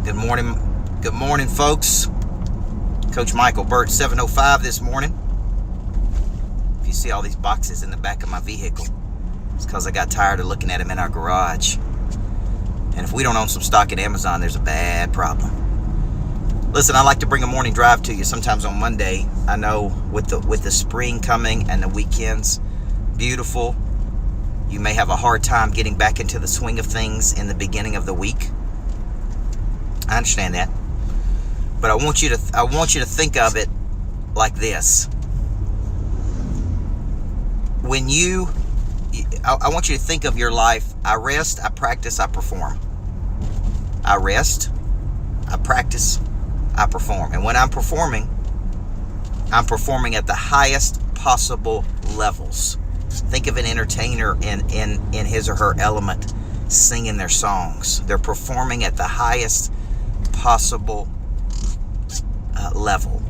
Good morning, folks. Coach Michael Burt, 7:05 this morning. If you see all these boxes in the back of my vehicle, it's because I got tired of looking at them in our garage. And if we don't own some stock at Amazon, there's a bad problem. Listen, I like to bring a morning drive to you sometimes on Monday. I know with the spring coming and the weekends, beautiful, you may have a hard time getting back into the swing of things in the beginning of the week. I understand that. But I want you to think of it like this. I want you to think of your life. I rest, I practice, I perform. I rest, I practice, I perform. And when I'm performing at the highest possible levels. Think of an entertainer in his or her element singing their songs. They're performing at the highest possible level.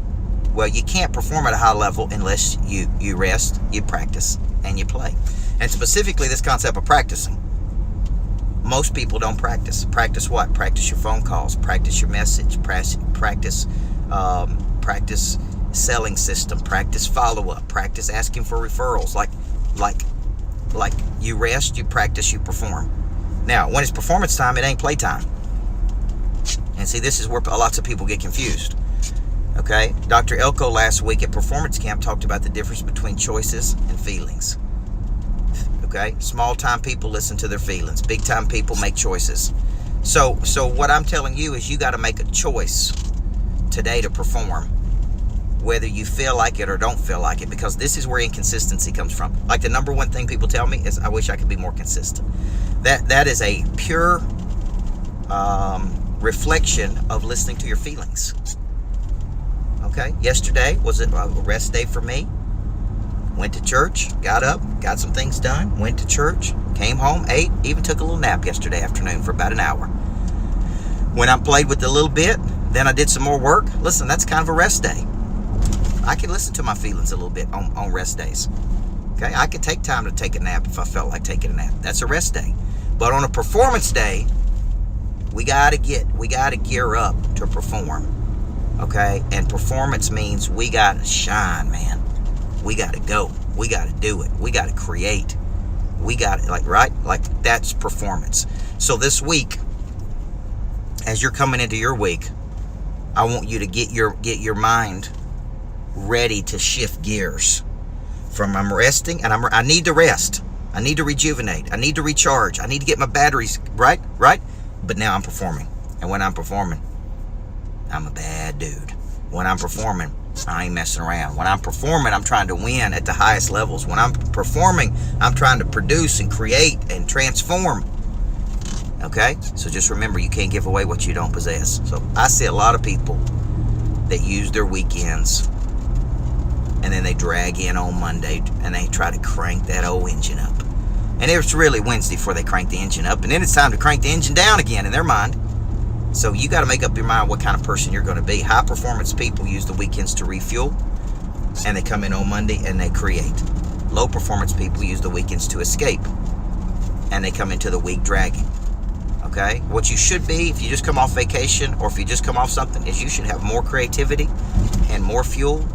Well, you can't perform at a high level unless you rest, you practice, and you play. And specifically this concept of practicing. Most people don't practice. Practice what? Practice your phone calls. Practice your message. Practice selling system. Practice follow-up. Practice asking for referrals. Like you rest, you practice, you perform. Now, when it's performance time, it ain't playtime. And see, this is where lots of people get confused. Okay? Dr. Elko last week at Performance Camp talked about the difference between choices and feelings. Okay? Small-time people listen to their feelings. Big-time people make choices. So what I'm telling you is you got to make a choice today to perform, whether you feel like it or don't feel like it, because this is where inconsistency comes from. Like the number one thing people tell me is, I wish I could be more consistent. That is a pure reflection of listening to your feelings. Okay? Yesterday was a rest day for me. Went to church, got up, got some things done, went to church, came home, ate, even took a little nap yesterday afternoon for about an hour. Went out and played with a little bit, then I did some more work. Listen, that's kind of a rest day. I can listen to my feelings a little bit on rest days. Okay? I could take time to take a nap if I felt like taking a nap. That's a rest day. But on a performance day, we gotta gear up to perform. Okay? And performance means we gotta shine, man. We gotta go. We gotta do it. We gotta create. We gotta, like that's performance. So this week, as you're coming into your week, I want you to get your mind ready to shift gears from I'm resting and I need to rest. I need to rejuvenate. I need to recharge. I need to get my batteries right. But now I'm performing. And when I'm performing, I'm a bad dude. When I'm performing, I ain't messing around. When I'm performing, I'm trying to win at the highest levels. When I'm performing, I'm trying to produce and create and transform. Okay? So just remember, you can't give away what you don't possess. So I see a lot of people that use their weekends and then they drag in on Monday and they try to crank that old engine up. And it's really Wednesday before they crank the engine up. And then it's time to crank the engine down again in their mind. So you got to make up your mind what kind of person you're going to be. High performance people use the weekends to refuel. And they come in on Monday and they create. Low performance people use the weekends to escape. And they come into the week dragging. Okay? What you should be, if you just come off vacation or if you just come off something, is you should have more creativity and more fuel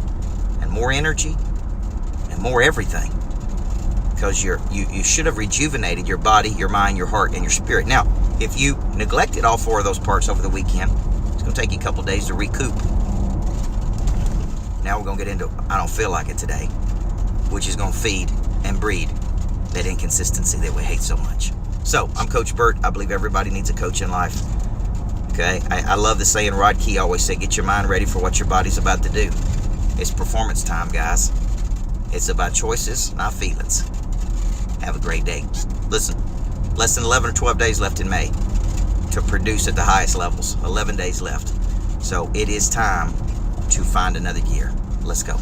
and more energy and more everything. Because you should have rejuvenated your body, your mind, your heart, and your spirit. Now, if you neglected all four of those parts over the weekend, it's going to take you a couple of days to recoup. Now we're going to get into I don't feel like it today, which is going to feed and breed that inconsistency that we hate so much. So, I'm Coach Burt. I believe everybody needs a coach in life. Okay? I love the saying Rod Key always said, get your mind ready for what your body's about to do. It's performance time, guys. It's about choices, not feelings. Have a great day. Listen, less than 11 or 12 days left in May to produce at the highest levels. 11 days left. So it is time to find another gear. Let's go.